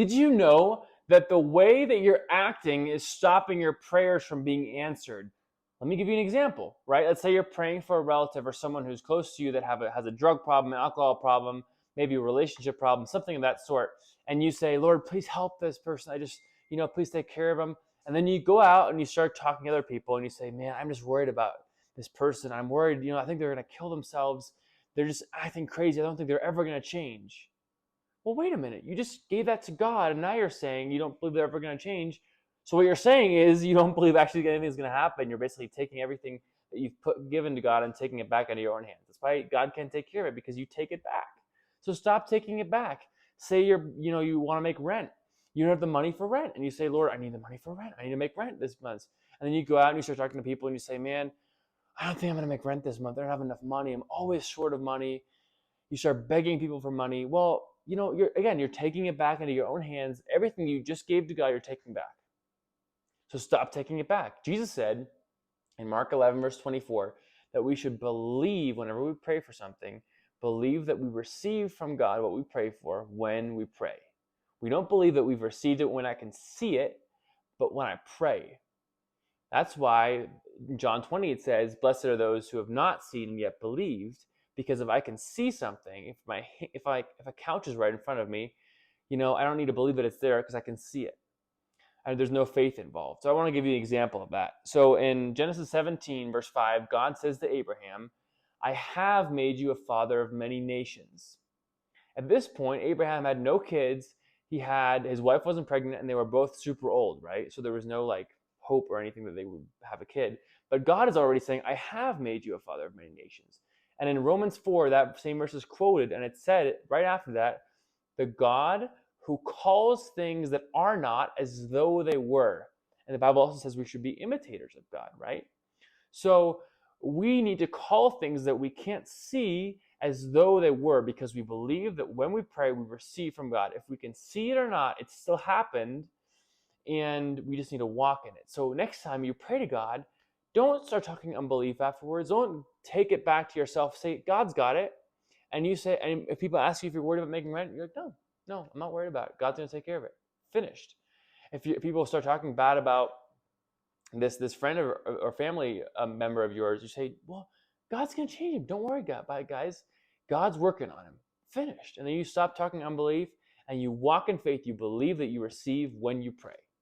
Did you know that the way that you're acting is stopping your prayers from being answered? Let me give you an example, right? Let's say you're praying for a relative or someone who's close to you that has a drug problem, an alcohol problem, maybe a relationship problem, something of that sort. And you say, Lord, please help this person. Please take care of them. And then you go out and you start talking to other people and you say, man, I'm just worried about this person. I'm worried, I think they're going to kill themselves. They're just acting crazy. I don't think they're ever going to change. Well, wait a minute. You just gave that to God, and now you're saying you don't believe they're ever going to change. So what you're saying is you don't believe actually anything's going to happen. You're basically taking everything that you've given to God and taking it back into your own hands. That's why God can't take care of it, because you take it back. So stop taking it back. Say you want to make rent. You don't have the money for rent, and you say, Lord, I need the money for rent. I need to make rent this month. And then you go out and you start talking to people and you say, man, I don't think I'm going to make rent this month. I don't have enough money. I'm always short of money. You start begging people for money. Well, you're taking it back into your own hands. Everything you just gave to God, you're taking back. So stop taking it back. Jesus said in Mark 11, verse 24, that we should believe whenever we pray for something, believe that we receive from God what we pray for when we pray. We don't believe that we've received it when I can see it, but when I pray. That's why in John 20 it says, blessed are those who have not seen and yet believed. Because if I can see something, if a couch is right in front of me, I don't need to believe that it's there because I can see it. And there's no faith involved. So I want to give you an example of that. So in Genesis 17, verse 5, God says to Abraham, I have made you a father of many nations. At this point, Abraham had no kids. His wife wasn't pregnant, and they were both super old, right? So there was no hope or anything that they would have a kid. But God is already saying, I have made you a father of many nations. And in Romans 4, that same verse is quoted, and it said right after that, the God who calls things that are not as though they were. And the Bible also says we should be imitators of God, right? So we need to call things that we can't see as though they were, because we believe that when we pray, we receive from God. If we can see it or not, it still happened, and we just need to walk in it. So next time you pray to God, don't start talking unbelief afterwards. Don't take it back to yourself. Say, God's got it. And you say, and if people ask you if you're worried about making rent, you're like, no, I'm not worried about it. God's going to take care of it. Finished. If people start talking bad about this friend or family member of yours, you say, well, God's going to change him. Don't worry, guys. God's working on him. Finished. And then you stop talking unbelief and you walk in faith. You believe that you receive when you pray.